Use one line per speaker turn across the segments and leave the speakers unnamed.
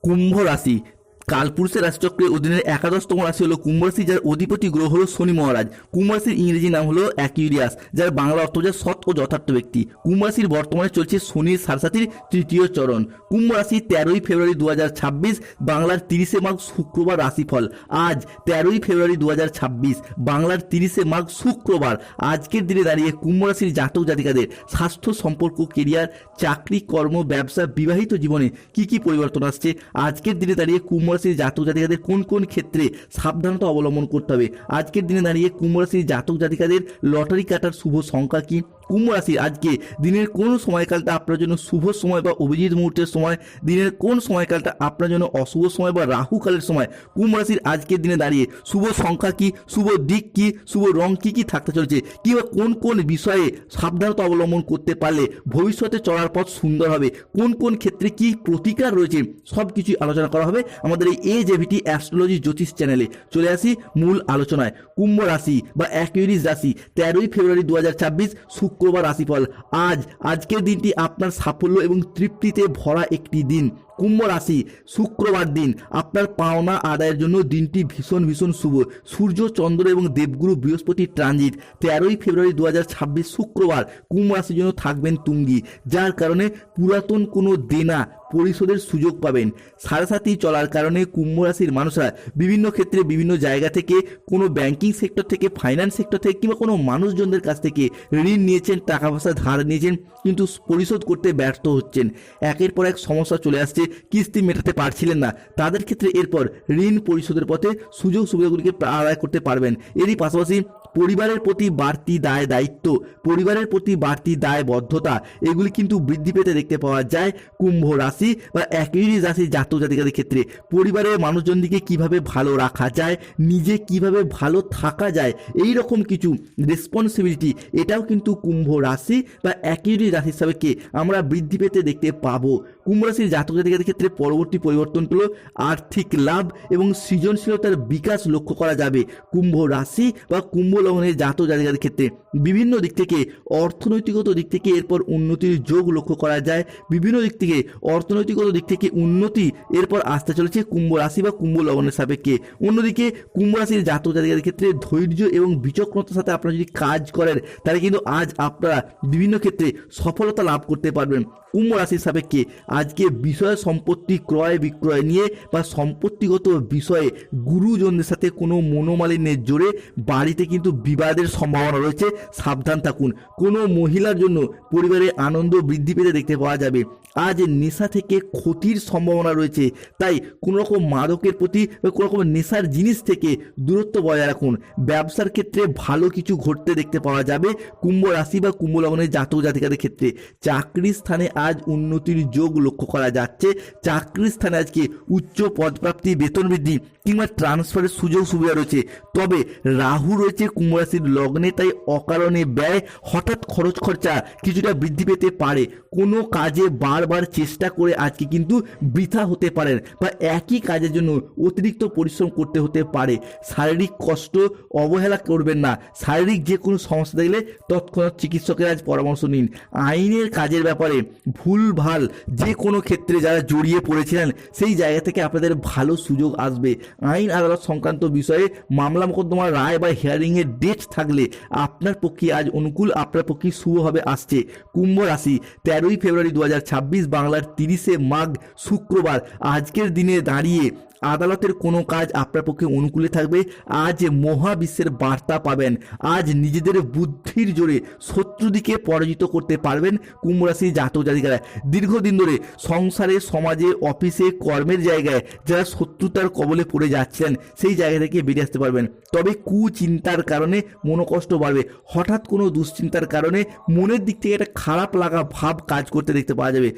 কুম্ভ রাশি কালপুরুষের রাশিচক্রের অধীনের একাদশতম রাশি হলো কুম্ভ রাশি, যার অধিপতি গ্রহ হলো শনি মহারাজ। কুম্ভ রাশির ইংরেজি নাম হলো অ্যাকুইরিয়াস, যার বাংলা অর্থ বোঝায় সৎ ও যথার্থ ব্যক্তি। কুম্ভ রাশির বর্তমানে চলছে শনির সাড়সাতির তৃতীয় চরণ। কুম্ভ রাশি 13ই ফেব্রুয়ারি 2026 বাংলার 30শে মাঘ শুক্রবার রাশিফল। আজ 13ই ফেব্রুয়ারি 2026 বাংলার 30শে মাঘ শুক্রবার। আজকের দিনে দাঁড়িয়ে কুম্ভ রাশির জাতক জাতিকাদের স্বাস্থ্য, সম্পর্ক, কেরিয়ার, চাকরি, কর্ম, ব্যবসা, বিবাহিত জীবনে কি কি পরিবর্তন আসছে, আজকের দিনে দাঁড়িয়ে কুম্ভ রাশির জাতক জাতিকাদের কোন কোন ক্ষেত্রে সাবধানতা অবলম্বন করতে হবে, আজকের দিনে দাঁড়িয়ে কুম্ভ রাশির জাতক জাতিকাদের লটারি কাটার শুভ সংখ্যা কি, কুম্ভ রাশির আজকে দিনের কোন সময়কালটা আপনার জন্য শুভ সময় বা অভিজিৎ মুহূর্তের সময়, দিনের কোন সময়কালটা আপনার জন্য অশুভ সময় বা রাহুকালের সময়, কুম্ভ রাশির আজকের দিনে দাঁড়িয়ে শুভ সংখ্যা কি, শুভ দিক কি, শুভ রং কি কি থাকতে চলছে, কিংবা কোন কোন বিষয়ে সাবধানতা অবলম্বন করতে পারলে ভবিষ্যতে চলার পথ সুন্দর হবে, কোন কোন ক্ষেত্রে কি প্রতিকার রয়েছে, সব কিছুই আলোচনা করা হবে আমাদের এই AJVT অ্যাস্ট্রোলজি জ্যোতিষ চ্যানেলে। চলে আসি মূল আলোচনায়। কুম্ভ রাশি বা অ্যাকুয়ারিয়াস রাশি 13ই ফেব্রুয়ারি 2026 শুক্রবার রাশিফল। আজকের দিনটি আপনার সাফল্য এবং তৃপ্তিতে ভরা একটি দিন। কুম্ভ রাশি শুক্রবার দিন আপনার পাওনা আদায়ের জন্য দিনটি ভীষণ ভীষণ শুভ। সূর্য, চন্দ্র এবং দেবগুরু বৃহস্পতির ট্রানজিট 13ই ফেব্রুয়ারি 2026 শুক্রবার কুম্ভ রাশির জন্য থাকবেন তুঙ্গি, যার কারণে পুরাতন কোনো দেনা পরিশোধের সুযোগ পাবেন। সাড়ে চলার কারণে কুম্ভ রাশির মানুষরা বিভিন্ন ক্ষেত্রে বিভিন্ন জায়গা থেকে, কোনো ব্যাংকিং সেক্টর থেকে, ফাইন্যান্স সেক্টর থেকে, কিংবা কোনো মানুষজনদের কাছ থেকে ঋণ নিয়েছেন, টাকা পয়সা ধার নিয়েছেন, কিন্তু পরিশোধ করতে ব্যর্থ হচ্ছেন। একের পর এক সমস্যা চলে আসছে, কিস্তি মেটাতে পারছিলেন না। তাদের ক্ষেত্রে এরপর ঋণ পরিশোধের পথে সুযোগ সুবিধাগুলিকে আদায় করতে পারবেন। এরই পাশাপাশি পরিবারের প্রতি বাড়তি দায় দায়িত্ব, পরিবারের প্রতি বাড়তি দায়বদ্ধতা, এগুলি কিন্তু বৃদ্ধি পেতে দেখতে পাওয়া যায় কুম্ভ রাশি বা অ্যাকুয়ারিয়াস রাশির জাতক জাতিকাদের ক্ষেত্রে। পরিবারের মানুষজনদিকে কিভাবে ভালো রাখা যায়, নিজে কিভাবে ভালো থাকা যায়, এই রকম কিছু রেসপন্সিবিলিটি এটাও কিন্তু কুম্ভ রাশি বা অ্যাকুয়ারিয়াস রাশির সাপেক্ষে আমরা বৃদ্ধি পেতে দেখতে পাবো। কুম্ভ রাশির জাতক জাতিকাদের ক্ষেত্রে পরবর্তী পরিবর্তন হলো আর্থিক লাভ এবং সৃজনশীলতার বিকাশ লক্ষ্য করা যাবে। কুম্ভ রাশি বা কুম্ভ লগ্নের জাতক জাতিকাদের ক্ষেত্রে বিভিন্ন দিক থেকে অর্থনৈতিকগত দিক থেকে এরপর উন্নতির যোগ লক্ষ্য করা যায়। বিভিন্ন দিক থেকে অর্থনৈতিকগত দিক থেকে উন্নতি এরপর আসতে চলেছে কুম্ভ রাশি বা কুম্ভ লগ্নের সাপেক্ষে। অন্যদিকে কুম্ভ রাশির জাতক জাতিকাদের ক্ষেত্রে ধৈর্য এবং বিচক্ষণতার সাথে আপনারা যদি কাজ করেন, তাহলে কিন্তু আজ আপনারা বিভিন্ন ক্ষেত্রে সফলতা লাভ করতে পারবেন। কুম্ভ রাশির সাপেক্ষে আজকে বিষয় সম্পত্তি ক্রয় বিক্রয় নিয়ে বা সম্পত্তিগত বিষয়ে গুরুজনদের সাথে কোনো মনোমালিন্যের জোরে বাড়িতে কিন্তু বিবাদের সম্ভাবনা রয়েছে, সাবধান থাকুন। কোনো মহিলার জন্য পরিবারে আনন্দ বৃদ্ধি পেতে দেখতে পাওয়া যাবে। আজ নেশা থেকে ক্ষতির সম্ভাবনা রয়েছে, তাই কোনো রকম মাদকের প্রতি বা কোনো রকম নেশার জিনিস থেকে দূরত্ব বজায় রাখুন। ব্যবসার ক্ষেত্রে ভালো কিছু ঘটতে দেখতে পাওয়া যাবে কুম্ভ রাশি বা কুম্ভ লগ্নের জাতক জাতিকাদের ক্ষেত্রে। চাকরির স্থানে আজ উন্নতির যোগ লক্ষ্য করা যাচ্ছে। চাকরির স্থানে আজকে উচ্চ পদপ্রাপ্তি, বেতন বৃদ্ধি কিংবা ট্রান্সফারের সুযোগ সুবিধা রয়েছে। তবে রাহু রয়েছে কুম্ভ রাশির লগ্নে, তাই অকারণে ব্যয়, হঠাৎ খরচ খরচা কিছুটা বৃদ্ধি পেতে পারে। কোনো কাজে বারবার চেষ্টা করে আজকে কিন্তু বৃথা হতে পারেন বা একই কাজের জন্য অতিরিক্ত পরিশ্রম করতে হতে পারে। শারীরিক কষ্ট অবহেলা করবেন না। শারীরিক যে কোনো সমস্যা দেখলে তৎক্ষণাৎ চিকিৎসকের আজ পরামর্শ নিন। আইনের কাজের ব্যাপারে ভুলভাল যে কোনো ক্ষেত্রে যারা জড়িয়ে পড়েছিলেন, সেই জায়গা থেকে আপনাদের ভালো সুযোগ আসবে। আইন আদালত সংক্রান্ত বিষয়ে মামলা মোকদ্দমার রায় বা হিয়ারিংয়ের ডেট থাকলে আপনার পক্ষে আজ অনুকূল, আপনার পক্ষে শুভভাবে আসছে। কুম্ভ রাশি 13ই ফেব্রুয়ারি 2026 বাংলার 30শে মাঘ শুক্রবার। আজকের দিনে দাঁড়িয়ে আদালতের কোনো কাজ আপনার পক্ষে অনুকূলে থাকবে। আজ মহাবিশ্বের বার্তা পাবেন। আজ নিজেদের বুদ্ধির জোরে শত্রুদিকে পরাজিত করতে পারবেন কুম্ভ রাশির জাতক জাতিকারা। দীর্ঘদিন ধরে সংসারে, সমাজে, অফিসে, কর্মের জায়গায় যারা শত্রুতার কবলে পড়ে যাচ্ছিলেন, সেই জায়গা থেকে বেরিয়ে আসতে পারবেন। তবে কুচিন্তার কারণে মনোকষ্ট বাড়বে। হঠাৎ কোনো দুশ্চিন্তার কারণে মনের দিক থেকে একটা খারাপ লাগা ভাব কাজ করতে দেখতে পাওয়া যাবে।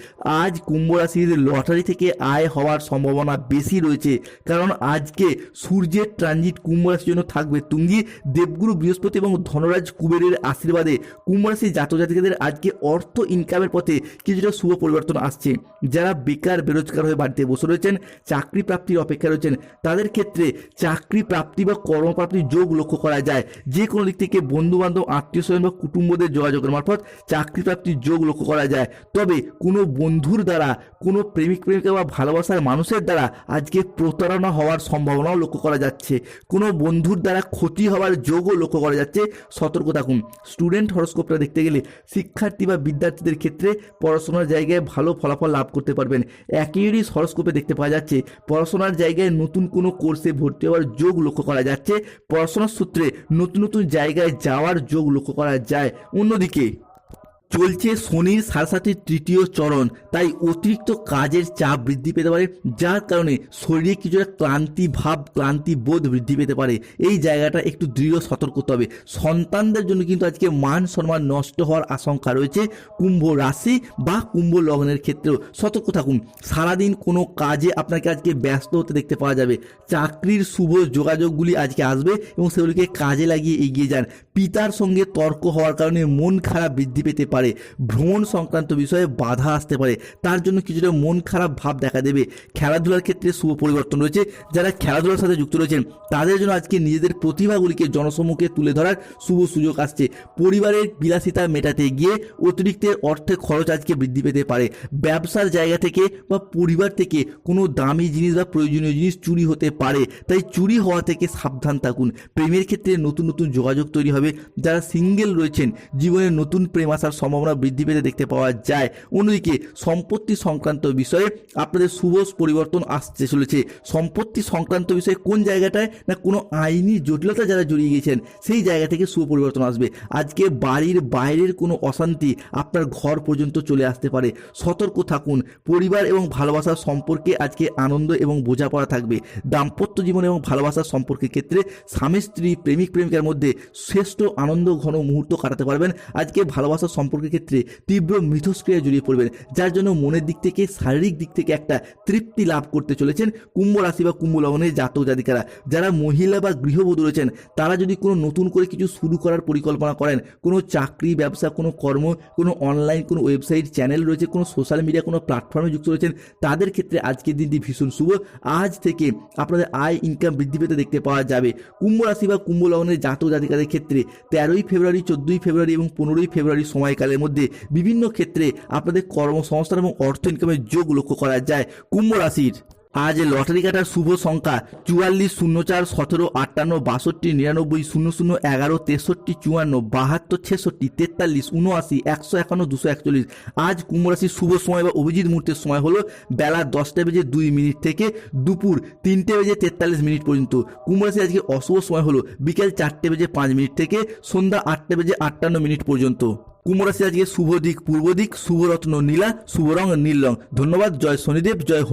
আজ কুম্ভ রাশির লটারি থেকে আয় হওয়ার সম্ভাবনা বেশি রয়েছে। কারণ আজকে সূর্যের ট্রানজিট কুম্ভ রাশির জন্য থাকবে তুঙ্গি। দেবগুরু বৃহস্পতি এবং ধনরাজ কুবেরের আশীর্বাদে কুম্ভ রাশির জাতক জাতিকাদের আজকে অর্থ ইনকামের পথে কিছুটা শুভ পরিবর্তন আসছে। যারা বেকার বেরোজগার হয়ে বাড়িতে বসে রয়েছেন, চাকরি প্রাপ্তির অপেক্ষা রয়েছেন, তাদের ক্ষেত্রে চাকরি প্রাপ্তি বা কর্মপ্রাপ্তির যোগ লক্ষ্য করা যায়। যে কোনো দিক থেকে বন্ধুবান্ধব, আত্মীয় স্বজন বা কুটুম্বদের যোগাযোগের মারফত চাকরি প্রাপ্তির যোগ লক্ষ্য করা যায়। তবে কোনো বন্ধুর দ্বারা, কোনো প্রেমিক প্রেমিকা বা ভালোবাসার মানুষের দ্বারা আজকে প্রতারণা হওয়ার সম্ভাবনাও লক্ষ্য করা যাচ্ছে। কোনো বন্ধুর দ্বারা ক্ষতি হওয়ার যোগও লক্ষ্য করা যাচ্ছে, সতর্ক থাকুন। স্টুডেন্ট হরস্কোপটা দেখতে গেলে শিক্ষার্থী বা বিদ্যার্থীদের ক্ষেত্রে পড়াশোনার জায়গায় ভালো ফলাফল লাভ করতে পারবেন। অ্যাকিউরিস হরস্কোপে দেখতে পাওয়া যাচ্ছে পড়াশোনার জায়গায় নতুন কোনো কোর্সে ভর্তি হওয়ার যোগ লক্ষ্য করা যাচ্ছে। পড়াশোনার সূত্রে নতুন নতুন জায়গায় যাওয়ার যোগ লক্ষ্য করা যায়। অন্যদিকে চলছে শনির সাড়ে তৃতীয় চরণ, তাই অতিরিক্ত কাজের চাপ বৃদ্ধি পেতে পারে, যার কারণে শরীরে কিছুটা ক্লান্তি বোধ বৃদ্ধি পেতে পারে। এই জায়গাটা একটু দৃঢ় সতর্ক হতে হবে। সন্তানদের জন্য কিন্তু আজকে মান সম্মান নষ্ট হওয়ার আশঙ্কা রয়েছে। কুম্ভ রাশি বা কুম্ভ লগ্নের ক্ষেত্রেও সতর্ক থাকুন। সারাদিন কোনো কাজে আপনাকে আজকে ব্যস্ত হতে দেখতে পাওয়া যাবে। চাকরির শুভ যোগাযোগগুলি আজকে আসবে এবং সেগুলিকে কাজে লাগিয়ে এগিয়ে যান। পিতার সঙ্গে তর্ক হওয়ার কারণে মন খারাপ বৃদ্ধি পেতে পারে। ভ্রমণ সংক্রান্ত বিষয়ে বাধা আসতে পারে, তার জন্য কিছুটা মন খারাপ ভাব দেখা দেবে। খেলাধুলার ক্ষেত্রে শুভ পরিবর্তন রয়েছে। যারা খেলাধুলার সাথে যুক্ত রয়েছেন তাদের জন্য আজকে নিজেদের প্রতিভাগুলিকে জনসম্মুখে তুলে ধরার শুভ সুযোগ আসছে। পরিবারের বিলাসিতা মেটাতে গিয়ে অতিরিক্ত অর্থের খরচ আজকে বৃদ্ধি পেতে পারে। ব্যবসার জায়গা থেকে বা পরিবার থেকে কোনো দামি জিনিস বা প্রয়োজনীয় জিনিস চুরি হতে পারে, তাই চুরি হওয়া থেকে সাবধান থাকুন। প্রেমের ক্ষেত্রে নতুন নতুন যোগাযোগ তৈরি হবে। যারা সিঙ্গেল রয়েছেন জীবনে নতুন প্রেম আসার সম্ভাবনা বৃদ্ধি পেতে দেখতে পাওয়া যায়। অন্যদিকে সম্পত্তি সংক্রান্ত বিষয়ে আপনাদের শুভ পরিবর্তন আসতে চলেছে। সম্পত্তি সংক্রান্ত বিষয়ে কোন জায়গাটায় না কোনো আইনি জটিলতা যারা জড়িয়ে গিয়েছেন সেই জায়গা থেকে শুভ পরিবর্তন আসবে। আজকে বাড়ির বাইরের কোনো অশান্তি আপনার ঘর পর্যন্ত চলে আসতে পারে, সতর্ক থাকুন। পরিবার এবং ভালোবাসার সম্পর্কে আজকে আনন্দ এবং বোঝাপড়া থাকবে। দাম্পত্য জীবন এবং ভালোবাসার সম্পর্কের ক্ষেত্রে স্বামী স্ত্রী প্রেমিক প্রেমিকার মধ্যে শ্রেষ্ঠ আনন্দ ঘন মুহূর্ত কাটাতে পারবেন। আজকে ভালোবাসার সম্পর্কের ক্ষেত্রে তীব্র মিথস্ক্রিয়ায় জড়িয়ে পড়বেন, যার জন্য মনের দিক থেকে শারীরিক দিক থেকে একটা তৃপ্তি লাভ করতে চলেছেন কুম্ভ রাশি বা কুম্ভ লগ্নের জাতক জাতিকারা। যারা মহিলা বা গৃহবধূ রয়েছেন তারা যদি কোনো নতুন করে কিছু শুরু করার পরিকল্পনা করেন, কোনো চাকরি ব্যবসা, কোনো কর্ম, কোনো অনলাইন কোনো ওয়েবসাইট চ্যানেল রয়েছে, কোনো সোশ্যাল মিডিয়া কোনো প্ল্যাটফর্মে যুক্ত রয়েছেন, তাদের ক্ষেত্রে আজকের দিনটি ভীষণ শুভ। আজ থেকে আপনাদের আয় ইনকাম বৃদ্ধি পেতে দেখতে পাওয়া যাবে। কুম্ভ রাশি বা কুম্ভ লগ্নের জাতক জাতিকাদের ক্ষেত্রে 13ই ফেব্রুয়ারি, 14ই ফেব্রুয়ারি এবং 15ই ফেব্রুয়ারি সময়কালের মধ্যে বিভিন্ন ক্ষেত্রে আপনাদের কর্মসংস্থান এবং অর্থ ইনকামের যোগ লক্ষ্য করা যায়। কুম্ভ রাশির আজ লটারি কাটার শুভ সংখ্যা 44, 04, 17, 58, 62, 99, 00, 11, 63, 54, 72, 66, 43, 79, 151, 241। আজ কুম্ভ রাশির শুভ সময় বা অভিজিৎ মুহূর্তের সময় হলো বেলা 10:02 থেকে দুপুর 3:43 পর্যন্ত। কুম্ভ রাশি আজকে অশুভ সময় হলো বিকেল 4:05 থেকে সন্ধ্যা 8:58 পর্যন্ত। কুম্ভ রাশি আজকে শুভ দিক পূর্ব দিক, শুভ রত্ন নীলা, শুভ রং নীল রং। ধন্যবাদ। জয় শনিদেব, জয়